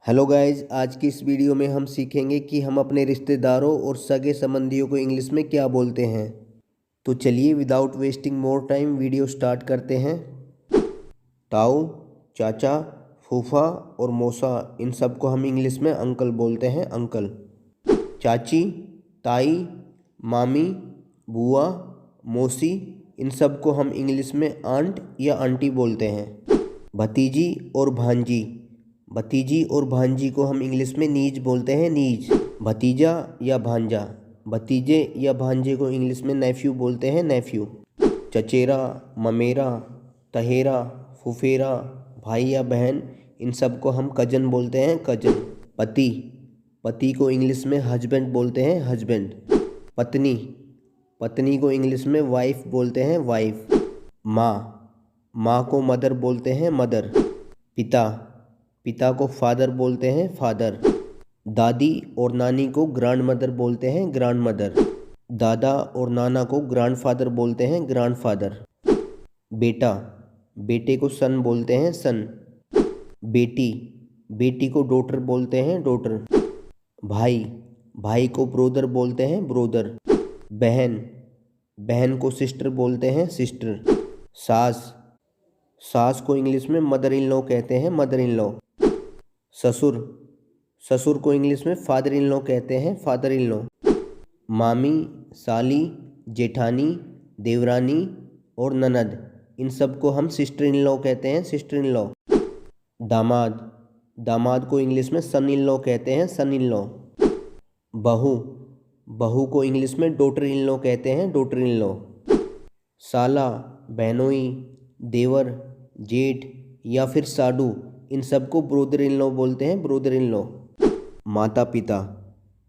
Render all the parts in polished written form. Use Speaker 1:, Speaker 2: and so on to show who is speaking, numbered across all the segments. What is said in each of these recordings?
Speaker 1: Hello guys, आज की इस वीडियो में हम सीखेंगे कि हम अपने रिश्तेदारों और सगे संबंधियों को इंग्लिश में क्या बोलते हैं। तो चलिए without wasting more time video start करते हैं। ताऊ, चाचा, फूफा और मौसा, इन सबको हम इंग्लिश में अंकल बोलते हैं, अंकल। चाची, ताई, मामी, बुआ, मौसी, इन सबको हम इंग्लिश में आंट या आंटी बोलते हैं। भतीजी और भांजी, भतीजी और भांजी को हम इंग्लिश में नीज बोलते हैं, नीज। भतीजा या भांजा, भतीजे या भांजे को इंग्लिश में नेफ्यू बोलते हैं, नेफ्यू। चचेरा, ममेरा, तहेरा, फुफेरा, भाई या बहन, इन सब को हम कजन बोलते हैं, कजन। पति, पति को इंग्लिश में हस्बैंड बोलते हैं, हस्बैंड। पत्नी, पत्नी को इंग्लिश में वाइफ बोलते हैं, वाइफ। माँ, माँ को मदर बोलते हैं, मदर। पिता, पिता को फादर बोलते हैं, फादर। दादी और नानी को ग्रैंड मदर बोलते हैं, ग्रैंड मदर। दादा और नाना को ग्रैंड फादर बोलते हैं, ग्रैंड फादर। बेटा, बेटे को सन बोलते हैं, सन। बेटी, बेटी को डॉटर बोलते हैं, डॉटर। भाई, भाई को ब्रोदर बोलते हैं, ब्रोदर। बहन, बहन को सिस्टर बोलते हैं, सिस्टर। सास, सास को इंग्लिश में मदर इन लॉ कहते हैं, मदर इन लॉ। ससुर, ससुर को इंग्लिश में फादर इन लॉ कहते हैं, फादर इन लॉ। मामी, साली, जेठानी, देवरानी और ननद, इन सब को हम सिस्टर इन लॉ कहते हैं, सिस्टर इन लॉ। दामाद, दामाद को इंग्लिश में सन इन लॉ कहते हैं, सन इन लॉ। बहू, बहू को इंग्लिश में डॉटर इन लॉ कहते हैं, डॉटर इन लॉ। साला, बहनोई, देवर, जेठ या फिर साडू, इन सब को ब्रोदर इन लॉ बोलते हैं, ब्रोदर इन लॉ। माता पिता,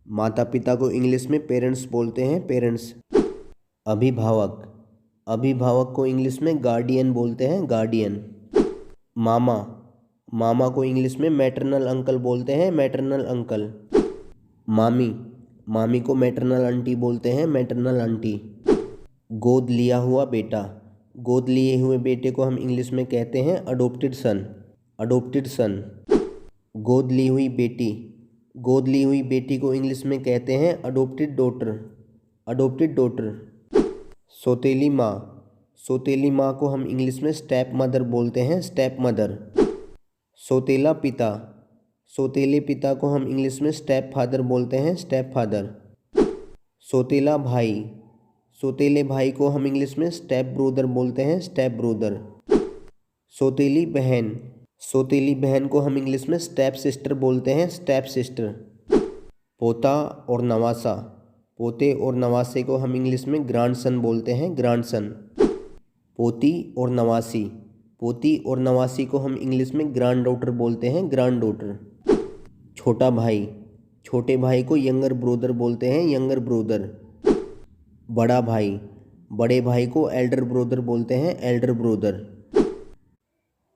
Speaker 1: माता पिता को इंग्लिश में पेरेंट्स बोलते हैं, पेरेंट्स। अभिभावक, अभिभावक को इंग्लिश में गार्डियन बोलते हैं, गार्डियन। मामा, मामा को इंग्लिश में मैटरनल अंकल बोलते हैं, मैटरनल अंकल। मामी, मामी को मैटरनल आंटी बोलते हैं, मैटरनल आंटी। गोद लिया हुआ बेटा, गोद लिए हुए बेटे को हम इंग्लिश में कहते हैं अडोप्टेड सन, अडोप्टेड सन। गोद ली हुई बेटी, गोद ली हुई बेटी को इंग्लिश में कहते हैं अडोप्टेड डॉटर, अडोप्टेड डॉटर। सौतेली माँ, सौतेली माँ को हम इंग्लिश में स्टेप मदर बोलते हैं, स्टेप मदर। सौतेला पिता, सौतेले पिता को हम इंग्लिश में स्टेप फादर बोलते हैं, स्टेप फादर। सौतेला भाई, सौतेले भाई को हम इंग्लिश में स्टेप ब्रोदर बोलते हैं, स्टेप ब्रोदर। सौतेली बहन, सौतेली बहन को हम इंग्लिश में स्टेप सिस्टर बोलते हैं, स्टेप सिस्टर। पोता और नवासा, पोते और नवासे को हम इंग्लिश में ग्रैंडसन बोलते हैं, ग्रैंडसन। पोती और नवासी, पोती और नवासी को हम इंग्लिश में ग्रैंड डॉटर बोलते हैं, ग्रैंड डॉटर। छोटा भाई, छोटे भाई को यंगर ब्रोदर बोलते हैं, यंगर ब्रोदर। बड़ा भाई, बड़े भाई को एल्डर ब्रोदर बोलते हैं, एल्डर ब्रोदर।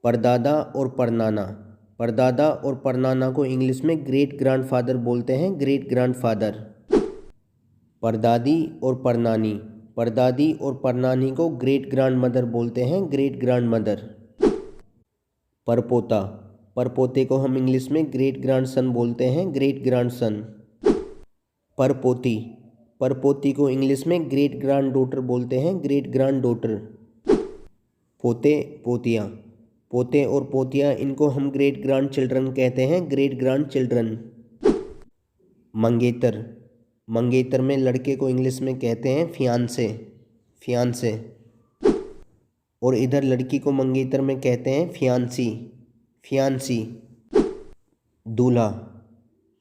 Speaker 1: परदादा और परनाना, परदादा और परनाना को इंग्लिश में ग्रेट ग्रैंडफादर बोलते हैं, ग्रेट ग्रैंडफादर। परदादी और परनानी, परदादी और परनानी को ग्रेट ग्रैंड मदर बोलते हैं, ग्रेट ग्रैंड मदर। परपोता, परपोते को हम इंग्लिश में ग्रेट ग्रैंडसन बोलते हैं, ग्रेट ग्रैंडसन। परपोती, परपोती को इंग्लिश में ग्रेट ग्रैंड डॉटर बोलते हैं, ग्रेट ग्रैंड डॉटर। पोते पोतियाँ, पोते और पोतियाँ, इनको हम ग्रेट ग्रैंड चिल्ड्रन कहते हैं, ग्रेट ग्रैंड चिल्ड्रन। मंगेतर, मंगेतर में लड़के को इंग्लिश में कहते हैं फियांसे, फियांसे। और इधर लड़की को मंगेतर में कहते हैं फियांसी, फियांसी। दूल्हा,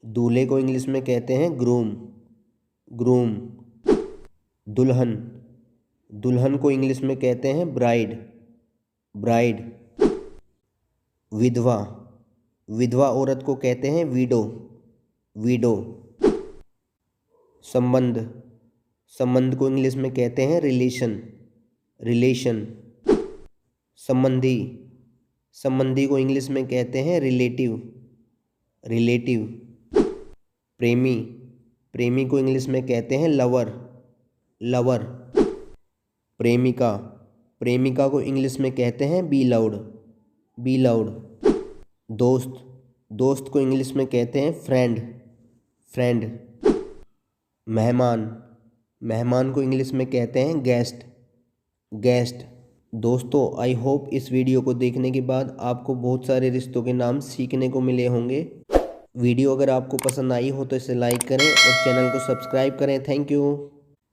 Speaker 1: दूल्हे को इंग्लिश में कहते हैं ग्रूम, ग्रूम। दुल्हन, दुल्हन को इंग्लिश में कहते हैं ब्राइड, ब्राइड। विधवा, विधवा औरत को कहते हैं विडो, विडो। संबंध, संबंध को इंग्लिश में कहते हैं रिलेशन, रिलेशन। संबंधी, संबंधी को इंग्लिश में कहते हैं रिलेटिव, रिलेटिव। प्रेमी, प्रेमी को इंग्लिश में कहते हैं लवर, लवर। प्रेमिका, प्रेमिका को इंग्लिश में कहते हैं बी लाउड, बी लाउड। दोस्त, दोस्त को इंग्लिश में कहते हैं फ्रेंड, फ्रेंड। मेहमान, मेहमान को इंग्लिश में कहते हैं गेस्ट, गेस्ट। दोस्तों आई होप इस वीडियो को देखने के बाद आपको बहुत सारे रिश्तों के नाम सीखने को मिले होंगे। वीडियो अगर आपको पसंद आई हो तो इसे लाइक करें और चैनल को सब्सक्राइब करें। Thank you.